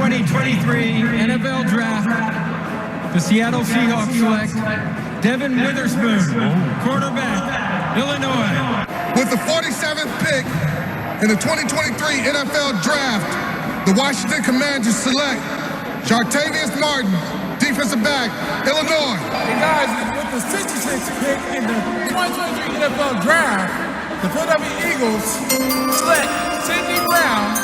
2023 NFL Draft, the Seattle Seahawks select Devin Witherspoon, quarterback, Illinois. With the 47th pick in the 2023 NFL Draft, the Washington Commanders select Jartavius Martin, defensive back, Illinois. Hey guys, with the 66th pick in the 2023 NFL Draft, the Philadelphia Eagles select Sidney Brown,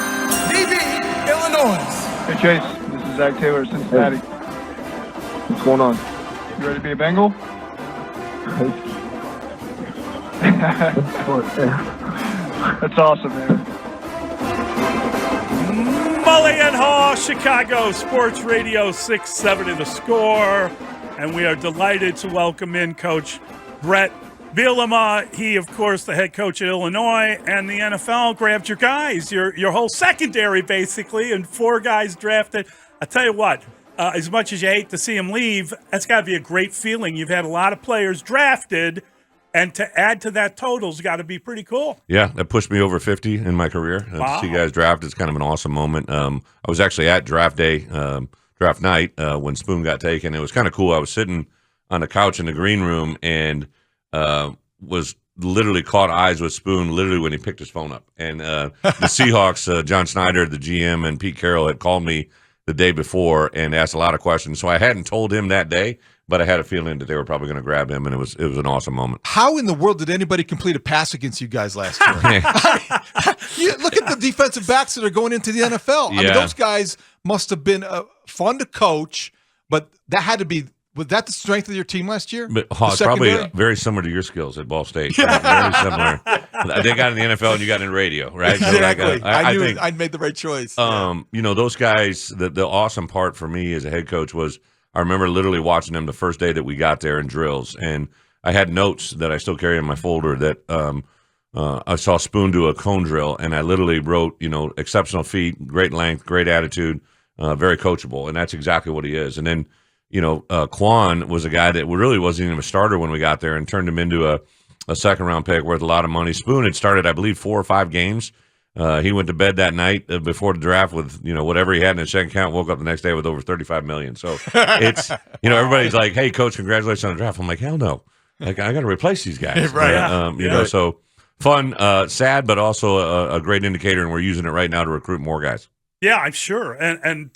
DB, Illinois. Hey Chase, this is Zach Taylor of Cincinnati. What's going on? You ready to be a Bengal? That's awesome, man. Mully and Haugh, Chicago Sports Radio 670 The Score. And we are delighted to welcome in Coach Bret Bielema. He, of course, the head coach at Illinois, and the NFL grabbed your guys, your whole secondary, basically, and 4 guys drafted. I tell you what, as much as you hate to see him leave, that's got to be a great feeling. You've had a lot of players drafted, and to add to that total's got to be pretty cool. Yeah, that pushed me over 50 in my career. Wow. To see guys drafted is kind of an awesome moment. I was actually at draft day, draft night, when Spoon got taken. It was kind of cool. I was sitting on the couch in the green room and was literally caught eyes with Spoon literally when he picked his phone up. And the Seahawks, John Schneider, the GM, and Pete Carroll had called me the day before and asked a lot of questions. So I hadn't told him that day, but I had a feeling that they were probably going to grab him, and it was an awesome moment. How in the world did anybody complete a pass against you guys last year? Look at the defensive backs that are going into the NFL. Yeah. I mean, those guys must have been fun to coach, but that had to be – was that the strength of your team last year? But it's probably very similar to your skills at Ball State. Very similar. They got in the NFL and you got in radio, right? Exactly. So I knew think, I'd made the right choice. You know, those guys, the awesome part for me as a head coach was I remember literally watching them the first day that we got there in drills. And I had notes that I still carry in my folder that I saw Spoon do a cone drill, and I literally wrote, you know, exceptional feet, great length, great attitude, very coachable. And that's exactly what he is. And then, you know, Quan was a guy that really wasn't even a starter when we got there and turned him into a second-round pick worth a lot of money. Spoon had started, I believe, 4 or 5 games. He went to bed that night before the draft with, you know, whatever he had in his checking account, woke up the next day with over $35 million. So it's, you know, everybody's like, hey, coach, congratulations on the draft. I'm like, hell no. Like, I got to replace these guys. Right. You know, so fun, sad, but also a great indicator, and we're using it right now to recruit more guys. Yeah, I'm sure. And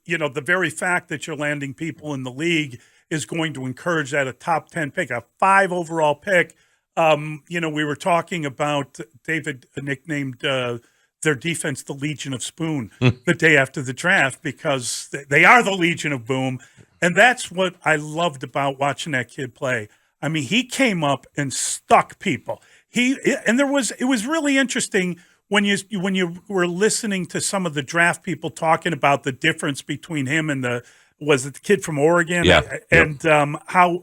you know, the very fact that you're landing people in the league is going to encourage that a top 10 pick, a 5 overall pick. You know, we were talking about David nicknamed their defense the Legion of Spoon the day after the draft because they are the Legion of Boom. And that's what I loved about watching that kid play. I mean, he came up and stuck people. It was really interesting when you were listening to some of the draft people talking about the difference between him and the kid from Oregon? Yeah. And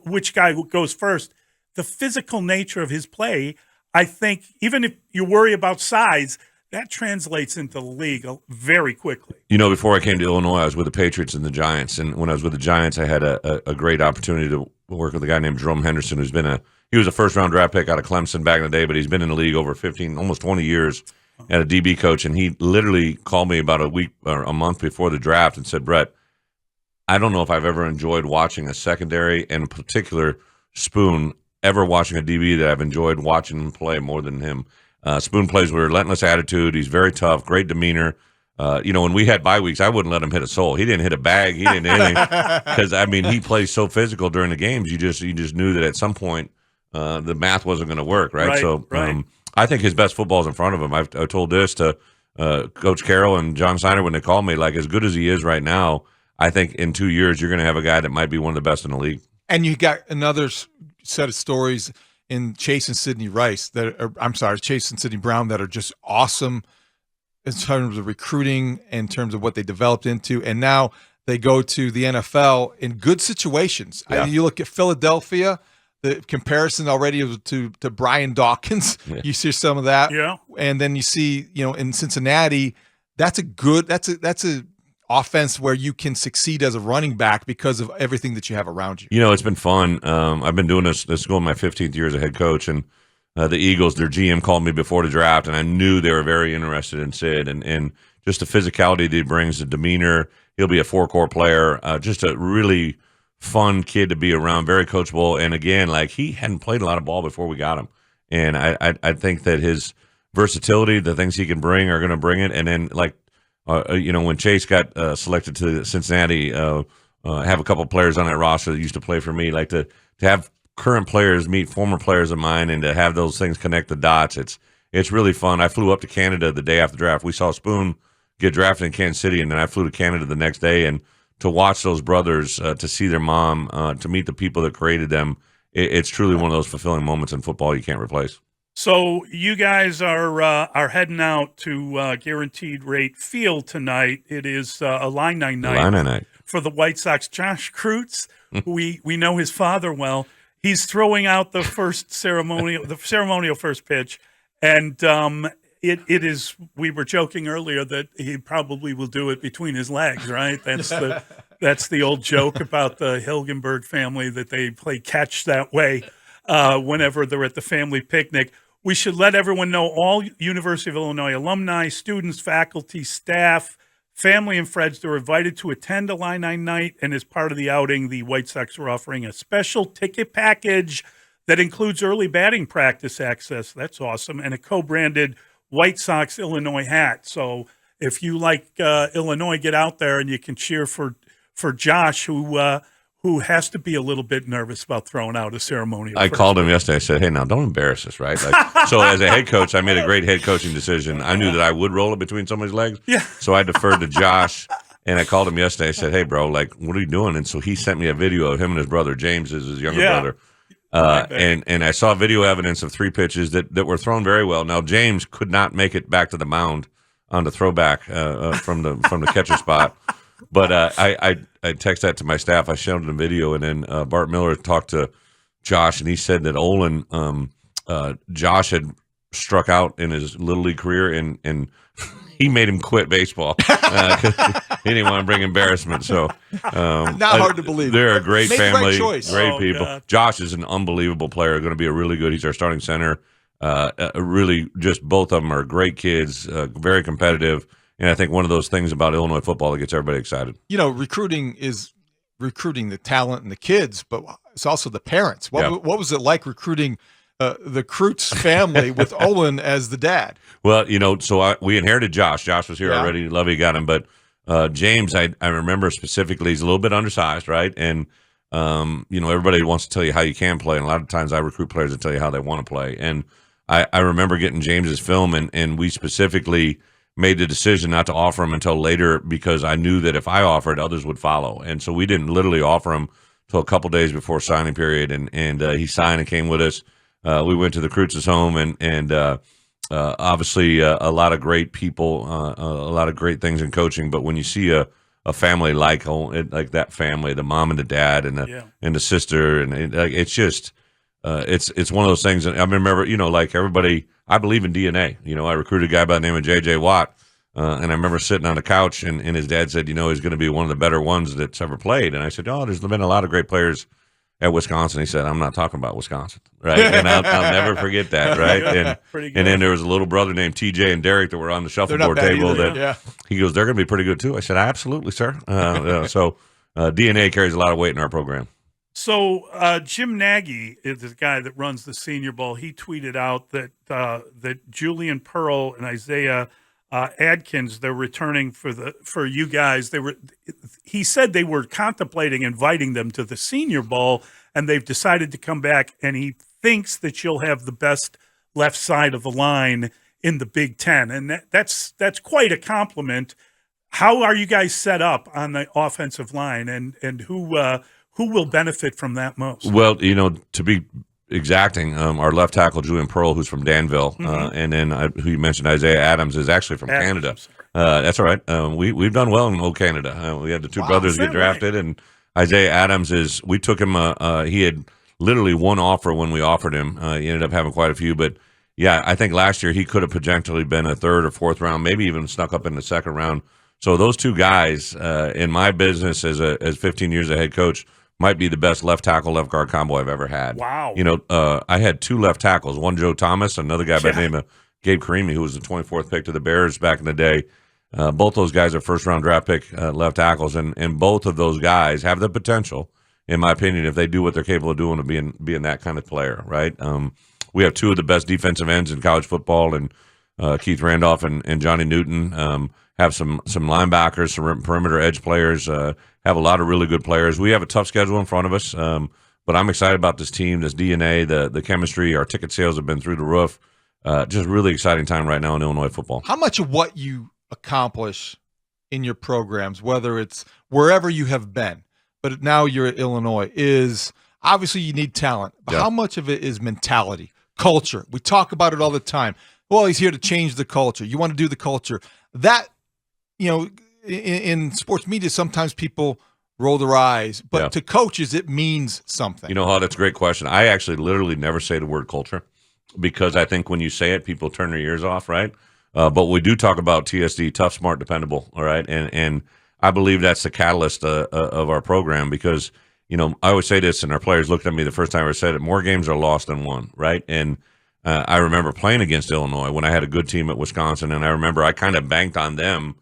which guy goes first. The physical nature of his play, I think, even if you worry about size, that translates into the league very quickly. You know, before I came to Illinois, I was with the Patriots and the Giants. And when I was with the Giants, I had a great opportunity to work with a guy named Jerome Henderson, he was a first-round draft pick out of Clemson back in the day, but he's been in the league over 15, almost 20 years. At a DB coach, and he literally called me about a week or a month before the draft and said, Bret, I don't know if I've ever enjoyed watching a secondary, and in particular Spoon, ever watching a DB that I've enjoyed watching him play more than him. Spoon plays with a relentless attitude. He's very tough, great demeanor. You know, when we had bye weeks, I wouldn't let him hit a soul. He didn't hit a bag. He didn't hit anything. Because, I mean, he plays so physical during the games. You just knew that at some point the math wasn't going to work, right? Right. I think his best football is in front of him. I told this to Coach Carroll and John Snyder when they called me. Like, as good as he is right now, I think in 2 years you're going to have a guy that might be one of the best in the league. And you got another set of stories in Chase and Sidney Chase and Sidney Brown that are just awesome in terms of recruiting, in terms of what they developed into. And now they go to the NFL in good situations. Yeah. You look at Philadelphia, the comparison already to Brian Dawkins. Yeah. You see some of that. Yeah. And then you see, you know, in Cincinnati, that's a offense where you can succeed as a running back because of everything that you have around you. You know, it's been fun. I've been doing this is going my 15th year as a head coach, and the Eagles, their GM called me before the draft, and I knew they were very interested in Sid. And just the physicality that he brings, the demeanor. He'll be a 4-core player. Just a really fun kid to be around, very coachable. And again, like, he hadn't played a lot of ball before we got him. And I think that his versatility, the things he can bring, are going to bring it. And then, like, when Chase got selected to Cincinnati, have a couple players on that roster that used to play for me, like to have current players meet former players of mine and to have those things connect the dots. It's really fun. I flew up to Canada the day after the draft. We saw Spoon get drafted in Kansas City, and then I flew to Canada the next day. And to watch those brothers, to see their mom, to meet the people that created them, it's truly one of those fulfilling moments in football you can't replace. So you guys are heading out to Guaranteed Rate Field tonight. It is a Illini night for the White Sox. Josh Croots, we know his father well. He's throwing out the ceremonial first pitch. And it is. We were joking earlier that he probably will do it between his legs, right? That's the old joke about the Hilgenberg family, that they play catch that way whenever they're at the family picnic. We should let everyone know all University of Illinois alumni, students, faculty, staff, family, and friends, they're invited to attend Illini Night. And as part of the outing, the White Sox are offering a special ticket package that includes early batting practice access. That's awesome. And a co-branded White Sox Illinois hat. So if you like Illinois, get out there and you can cheer for Josh, who has to be a little bit nervous about throwing out a ceremonial. I called him yesterday. I said, hey, now don't embarrass us, right? Like, so as a head coach, I made a great head coaching decision. I knew that I would roll it between somebody's legs. Yeah. So I deferred to Josh. And I called him yesterday. I said, hey, bro, like, what are you doing? And so he sent me a video of him and his brother. James is his younger brother. And I saw video evidence of 3 pitches that were thrown very well. Now, James could not make it back to the mound on the throwback from the catcher spot. But I texted that to my staff. I showed them the video, and then Bart Miller talked to Josh, and he said that Olin, Josh had struck out in his Little League career, and he made him quit baseball. He didn't want to bring embarrassment. So not hard to believe. They're a great family, great people. God. Josh is an unbelievable player. Going to be a really good. He's our starting center. Really, just both of them are great kids. Very competitive. And I think one of those things about Illinois football that gets everybody excited. Recruiting is recruiting the talent and the kids, but it's also the parents. What was it like recruiting the Croots family with Olin as the dad? Well, so we inherited Josh. Josh was here already. Lovey got him. But James, I remember specifically, he's a little bit undersized, right? And, everybody wants to tell you how you can play. And a lot of times I recruit players to tell you how they want to play. And I remember getting James's film, and we specifically made the decision not to offer him until later because I knew that if I offered, others would follow. And so we didn't literally offer him until a couple days before signing period. And he signed and came with us. We went to the Croots' home, and obviously a lot of great people, a lot of great things in coaching. But when you see a family like that family, the mom and the dad and the sister, and it's just it's one of those things. And I remember, like everybody, I believe in DNA. I recruited a guy by the name of J.J. Watt, and I remember sitting on the couch, and his dad said, he's going to be one of the better ones that's ever played. And I said, there's been a lot of great players at Wisconsin. He said, I'm not talking about Wisconsin, right? And I'll never forget that, right? And then there was a little brother named TJ and Derek that were on the shuffleboard table. He goes, they're going to be pretty good too. I said, absolutely, sir. So DNA carries a lot of weight in our program. So Jim Nagy is the guy that runs the Senior Bowl. He tweeted out that Julian Pearl and Isaiah Adkins, they're returning for you guys. He said they were contemplating inviting them to the Senior Bowl, and they've decided to come back. And he thinks that you'll have the best left side of the line in the Big Ten, and that's quite a compliment. How are you guys set up on the offensive line, and who will benefit from that most? Well, to be exacting, our left tackle, Julian Pearl, who's from Danville, and then who you mentioned, Isaiah Adams, is actually from Canada. That's all right. We've done well in old Canada. We had the two brothers get drafted, and Isaiah Adams we took him, he had literally one offer when we offered him. He ended up having quite a few, but yeah, I think last year he could have potentially been a 3rd or 4th round, maybe even snuck up in the 2nd round. So those two guys, in my business as 15 years as a head coach, might be the best left tackle, left guard combo I've ever had. Wow. I had 2 left tackles, one Joe Thomas, another guy by the name of Gabe Karimi, who was the 24th pick to the Bears back in the day. Both those guys are first-round draft pick left tackles, and both of those guys have the potential, in my opinion, if they do what they're capable of doing, of being that kind of player, right? We have two of the best defensive ends in college football, and Keith Randolph and Johnny Newton. Have some linebackers, some perimeter edge players, have a lot of really good players. We have a tough schedule in front of us, but I'm excited about this team, this DNA, the chemistry. Our ticket sales have been through the roof. Just really exciting time right now in Illinois football. How much of what you accomplish in your programs, whether it's wherever you have been, but now you're at Illinois, is obviously you need talent, but how much of it is mentality, culture? We talk about it all the time. Well, he's here to change the culture. You want to do the culture. That, in sports media, sometimes people roll their eyes, but to coaches, it means something. You know, Haugh, that's a great question. I actually literally never say the word culture because I think when you say it, people turn their ears off, right? But we do talk about TSD, tough, smart, dependable, all right? And I believe that's the catalyst of our program because, I always say this, and our players looked at me the first time I said it, more games are lost than won, right? And I remember playing against Illinois when I had a good team at Wisconsin, and I remember I kind of banked on them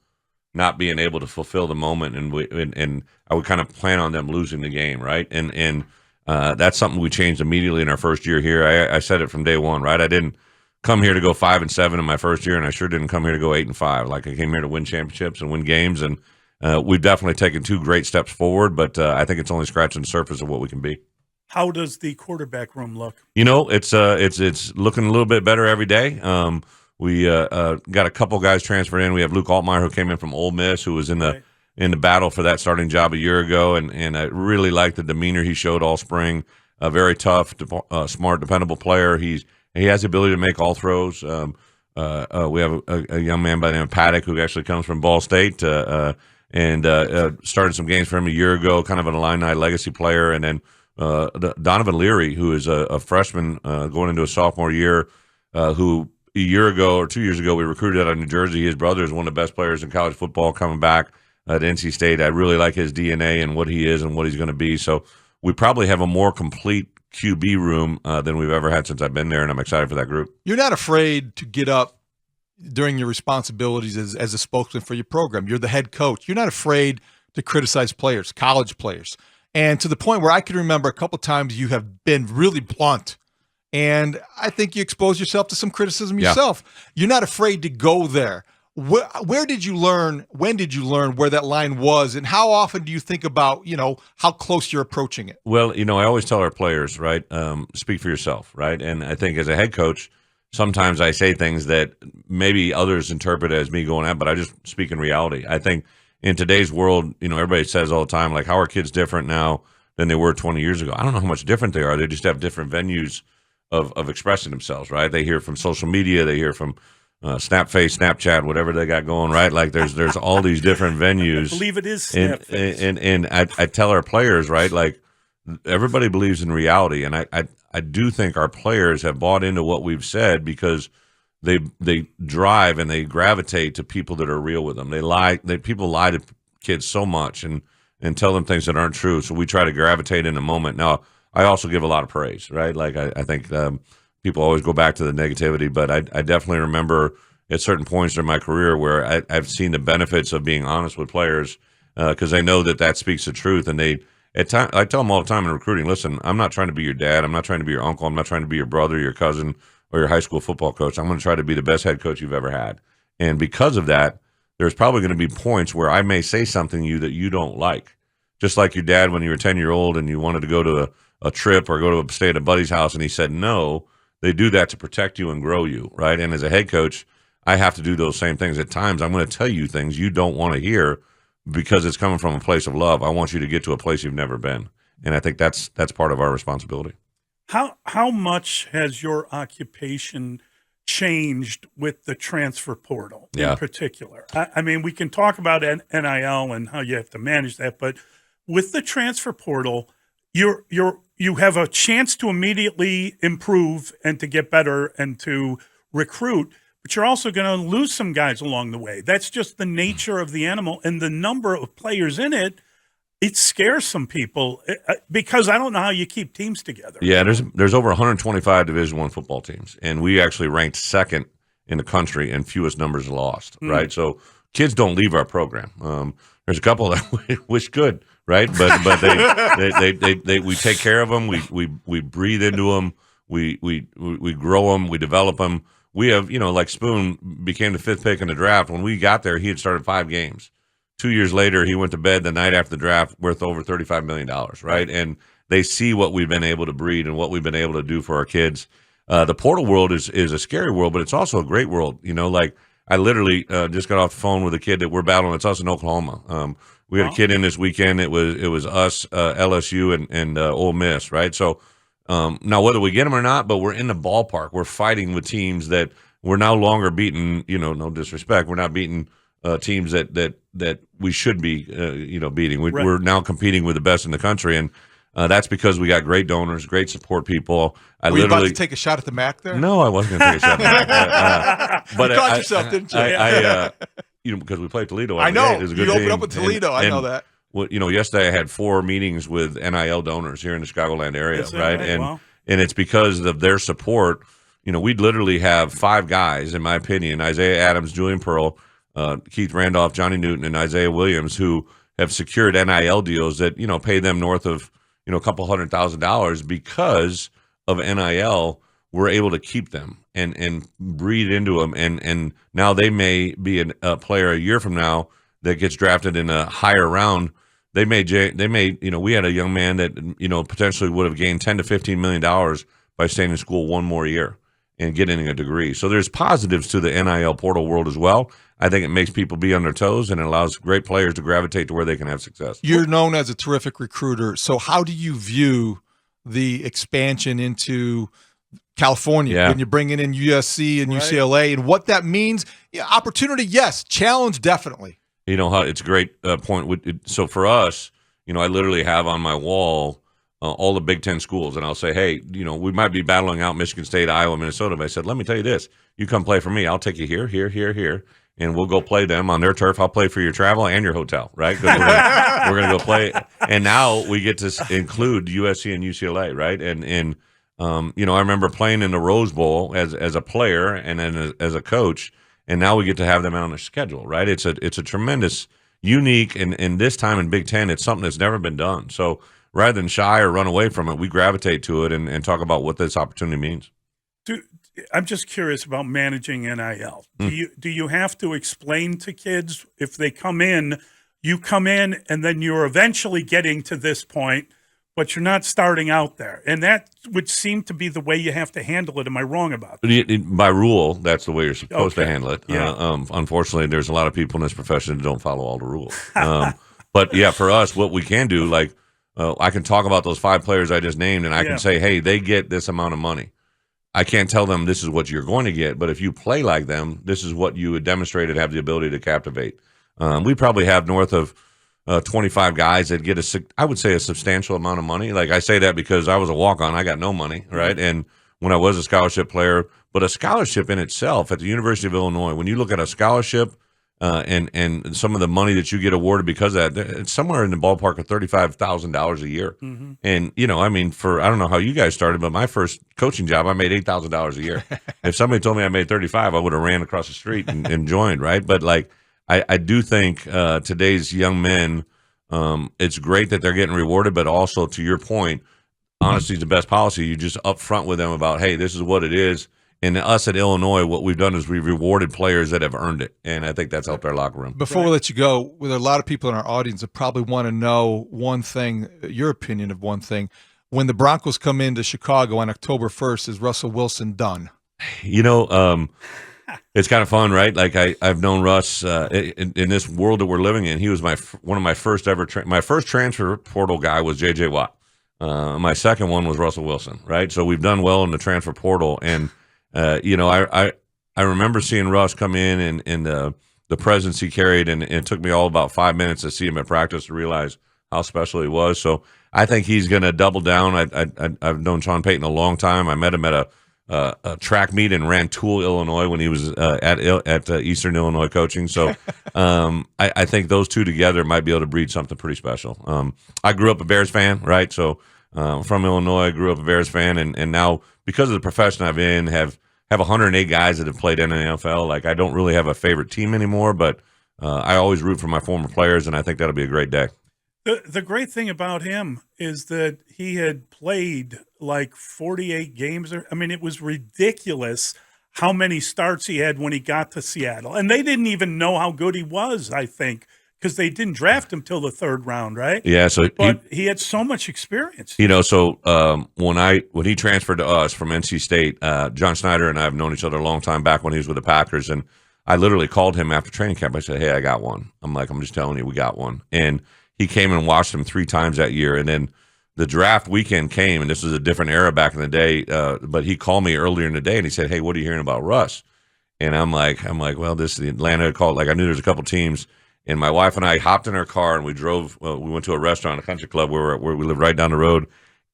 not being able to fulfill the moment, and I would kind of plan on them losing the game, right? And that's something we changed immediately in our first year here. I said it from day one, right? I didn't come here to go 5-7 in my first year, and I sure didn't come here to go 8-5. Like I came here to win championships and win games, and we've definitely taken two great steps forward. But I think it's only scratching the surface of what we can be. How does the quarterback room look? It's looking a little bit better every day. We got a couple guys transferred in. We have Luke Altmaier, who came in from Ole Miss, who was in the battle for that starting job a year ago, and I really like the demeanor he showed all spring. A very tough, smart, dependable player. He has the ability to make all throws. We have a young man by the name of Paddock, who actually comes from Ball State, and started some games for him a year ago, kind of an Illini legacy player, and then Donovan Leary, who is a freshman going into a sophomore year, who a year ago or 2 years ago we recruited out of New Jersey. His brother is one of the best players in college football coming back at NC State. I really like his DNA and what he is and what he's going to be. So we probably have a more complete QB room than we've ever had since I've been there, and I'm excited for that group. You're not afraid to get up during your responsibilities as a spokesman for your program. You're the head coach. You're not afraid to criticize players, college players. And to the point where I can remember a couple times you have been really blunt. And I think you expose yourself to some criticism yourself. You're not afraid to go there. Where did you learn, when did you learn where that line was, and how often do you think about, how close you're approaching it? Well, I always tell our players, right, speak for yourself, right? And I think as a head coach, sometimes I say things that maybe others interpret as me going out, but I just speak in reality. I think in today's world, everybody says all the time, like, how are kids different now than they were 20 years ago? I don't know how much different they are. They just have different venues of expressing themselves, right? They hear from social media, they hear from Snapface, Snapchat, whatever they got going, right? Like there's all these different venues. I believe it is Snapface. And I tell our players, right, like everybody believes in reality, and I do think our players have bought into what we've said because they drive and they gravitate to people that are real with them. People lie to kids so much and tell them things that aren't true. So we try to gravitate in a moment. Now, I also give a lot of praise, right? Like I think people always go back to the negativity, but I definitely remember at certain points in my career where I've seen the benefits of being honest with players because I know that speaks the truth. And I tell them all the time in recruiting, listen, I'm not trying to be your dad. I'm not trying to be your uncle. I'm not trying to be your brother, your cousin, or your high school football coach. I'm going to try to be the best head coach you've ever had. And because of that, there's probably going to be points where I may say something to you that you don't like. Just like your dad when you were 10-year-old and you wanted to go to a trip or go to stay at a buddy's house and he said no. They do that to protect you and grow you, right? And as a head coach, I have to do those same things. At times, I'm going to tell you things you don't want to hear because it's coming from a place of love. I want you to get to a place you've never been. And I think that's part of our responsibility. How much has your occupation changed with the transfer portal in particular? I mean, we can talk about NIL and how you have to manage that, but with the transfer portal, you have a chance to immediately improve and to get better and to recruit, but you're also going to lose some guys along the way. That's just the nature of the animal, and the number of players in it scares some people because I don't know how you keep teams together. Yeah, there's over 125 Division I football teams, and we actually ranked second in the country in fewest numbers lost, right? So kids don't leave our program. There's a couple that wish could, right? But they we take care of them. We breathe into them. We grow them. We develop them. We have, like Spoon became the 5th pick in the draft. When we got there, he had started 5 games. 2 years later, he went to bed the night after the draft worth over $35 million, right? And they see what we've been able to breed and what we've been able to do for our kids. The portal world is a scary world, but it's also a great world. Like I literally just got off the phone with a kid that we're battling. It's us in Oklahoma. We had a kid in this weekend. It was us, LSU, and Ole Miss, right? So now whether we get them or not, but we're in the ballpark. We're fighting with teams that we're no longer beating. No disrespect, we're not beating teams that we should be, beating. We're now competing with the best in the country, and that's because we got great donors, great support people. Were you about to take a shot at the MAC there? No, I wasn't going to take a shot at the MAC. But you caught yourself, didn't you? Because we played Toledo. I know. It was a good you opened team. up with Toledo. I know that. Well, yesterday I had 4 meetings with NIL donors here in the Chicagoland area, right? And it's because of their support. We'd literally have 5 guys, in my opinion, Isaiah Adams, Julian Pearl, Keith Randolph, Johnny Newton, and Isaiah Williams, who have secured NIL deals that, pay them north of, a couple $100,000 because of NIL. We're able to keep them and breed into them. And now they may be a player a year from now that gets drafted in a higher round. They may, we had a young man that, potentially would have gained $10 to $15 million by staying in school 1 more year and getting a degree. So there's positives to the NIL portal world as well. I think it makes people be on their toes, and it allows great players to gravitate to where they can have success. You're known as a terrific recruiter. So how do you view the expansion into California when you're bringing in USC and UCLA and what that means? Yeah, opportunity, yes. Challenge, definitely. How it's a great point. So for us, I literally have on my wall all the Big Ten schools, and I'll say, hey, we might be battling out Michigan State, Iowa, Minnesota. But I said, let me tell you this: you come play for me, I'll take you here, here, here, here, and we'll go play them on their turf. I'll play for your travel and your hotel, right? 'Cause we're gonna go play. And now we get to include USC and UCLA, right? And I remember playing in the Rose Bowl as a player and then as a coach. And now we get to have them on their schedule, right? It's a tremendous, unique, and this time in Big Ten, it's something that's never been done. So rather than shy or run away from it, we gravitate to it and talk about what this opportunity means. I'm just curious about managing NIL. Do you have to explain to kids if they come in, you come in and then you're eventually getting to this point, but you're not starting out there? And that would seem to be the way you have to handle it. Am I wrong about that? By rule, that's the way you're supposed to handle it. Yeah. Unfortunately, there's a lot of people in this profession that don't follow all the rules. But yeah, for us, what we can do, I can talk about those 5 players I just named, and I can say, hey, they get this amount of money. I can't tell them this is what you're going to get, but if you play like them, this is what you would demonstrate and have the ability to captivate. We probably have north of 25 guys that get I would say a substantial amount of money. Like I say that because I was a walk-on, I got no money, right? And when I was a scholarship player, but a scholarship in itself at the University of Illinois, when you look at a scholarship and some of the money that you get awarded because of that, it's somewhere in the ballpark of $35,000 a year. Mm-hmm. And, I don't know how you guys started, but my first coaching job, I made $8,000 a year. If somebody told me I made 35, I would have ran across the street and joined, right? But I do think today's young men, it's great that they're getting rewarded, but also to your point, honesty is the best policy. You just upfront with them about, hey, this is what it is. And us at Illinois, what we've done is we've rewarded players that have earned it, and I think that's helped our locker room. Before we let you go, with a lot of people in our audience that probably want to know one thing, your opinion of one thing. When the Broncos come into Chicago on October 1st, is Russell Wilson done? It's kind of fun, right? Like I've known Russ in this world that we're living in. He was one of my first ever my first transfer portal guy was J.J. Watt. My second one was Russell Wilson, right? So we've done well in the transfer portal, and I remember seeing Russ come in and the presence he carried, and it took me all about 5 minutes to see him at practice to realize how special he was. So I think he's going to double down. I've known Sean Payton a long time. I met him at a track meet in Rantoul, Illinois, when he was at Eastern Illinois coaching. So I think those two together might be able to breed something pretty special. I grew up a Bears fan, right? So from Illinois, I grew up a Bears fan, and now because of the profession I've in, have 108 guys that have played in the NFL. Like I don't really have a favorite team anymore, but I always root for my former players, and I think that'll be a great day. The great thing about him is that he had played like 48 games. I mean, it was ridiculous how many starts he had when he got to Seattle. And they didn't even know how good he was, I think, because they didn't draft him till the third round, right? Yeah, so but he had so much experience. So when he transferred to us from NC State, John Snyder and I have known each other a long time back when he was with the Packers, and I literally called him after training camp. I said, "Hey, I got one." I'm just telling you, we got one. And he came and watched him 3 times that year, and then the draft weekend came, and this was a different era back in the day. But he called me earlier in the day, and he said, "Hey, what are you hearing about Russ?" And I'm like, well, this is the Atlanta call. Like I knew there was a couple teams, and my wife and I hopped in our car and we drove. We went to a restaurant, a country club where we live right down the road,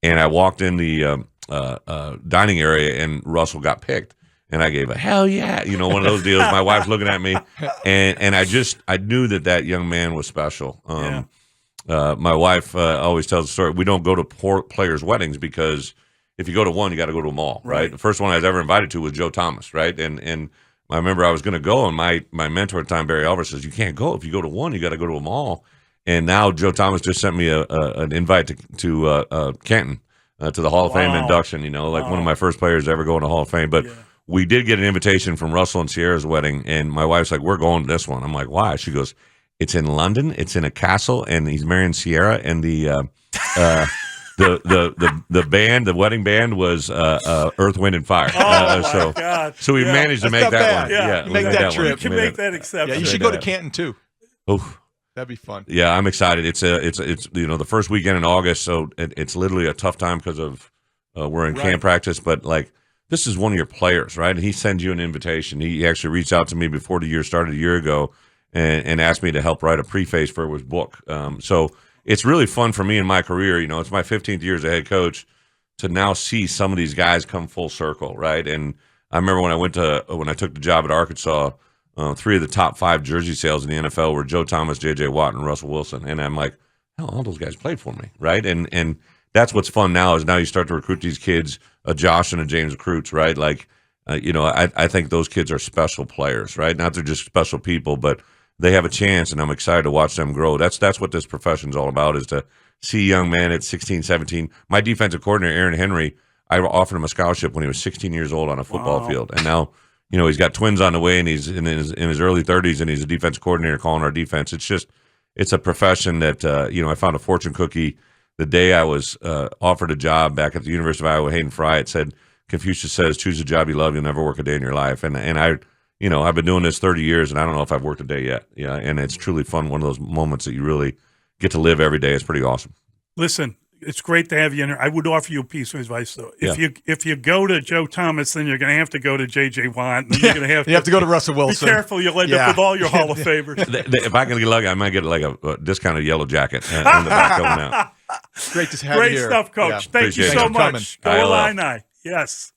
and I walked in the dining area, and Russell got picked. And I gave a hell yeah, one of those deals. My wife's looking at me, and I knew that young man was special. My wife always tells the story. We don't go to poor players' weddings because if you go to one, you got to go to them all, right? The first one I was ever invited to was Joe Thomas, right? And I remember I was going to go, and my mentor at the time, Barry Alvarez, says, "You can't go. If you go to one, you got to go to them all." And now Joe Thomas just sent me an invite to Canton to the Hall of Fame induction. One of my first players to ever go in the Hall of Fame, but. Yeah. We did get an invitation from Russell and Sierra's wedding, and my wife's like, "We're going to this one." I'm like, "Why?" She goes, "It's in London. It's in a castle, and he's marrying Sierra." And the band, the wedding band, was Earth, Wind, and Fire. My God! So we managed to make that one. Yeah, make that trip. You can make that exception. Yeah, you should go to Canton too. Oh, that'd be fun. Yeah, I'm excited. It's the first weekend in August, so it's literally a tough time because of we're in camp practice, but like. This is one of your players, right? And he sends you an invitation. He actually reached out to me before the year started a year ago and asked me to help write a preface for his book. So it's really fun for me in my career. It's my 15th year as a head coach to now see some of these guys come full circle, right? And I remember when I took the job at Arkansas, 3 of the top 5 jersey sales in the NFL were Joe Thomas, J.J. Watt, and Russell Wilson. And I'm like, hell, all those guys played for me, right? And that's what's fun now is now you start to recruit these kids, a Josh and a James Croots, right? Like, I think those kids are special players, right? Not they're just special people, but they have a chance, and I'm excited to watch them grow. That's what this profession's all about, is to see a young man at 16, 17. My defensive coordinator, Aaron Henry, I offered him a scholarship when he was 16 years old on a football field, and now he's got twins on the way, and he's in his early 30s, and he's a defensive coordinator calling our defense. It's a profession that I found a fortune cookie. The day I was offered a job back at the University of Iowa, Hayden Fry, it said, Confucius says, "Choose a job you love, you'll never work a day in your life." And I, I've been doing this 30 years, and I don't know if I've worked a day yet. Yeah, and it's truly fun. One of those moments that you really get to live every day. It's pretty awesome. Listen, it's great to have you in here. I would offer you a piece of advice, though. If you go to Joe Thomas, then you're going to have to go to J.J. Watt. And then you're going to have to go to Russell Wilson. Be careful. You'll end up with all your Hall of Famers. If I can get lucky, I might get like a discounted yellow jacket on the back going out. Great to have you here. Great stuff, Coach. Yeah. Thank you so much. Go Illini. Yes.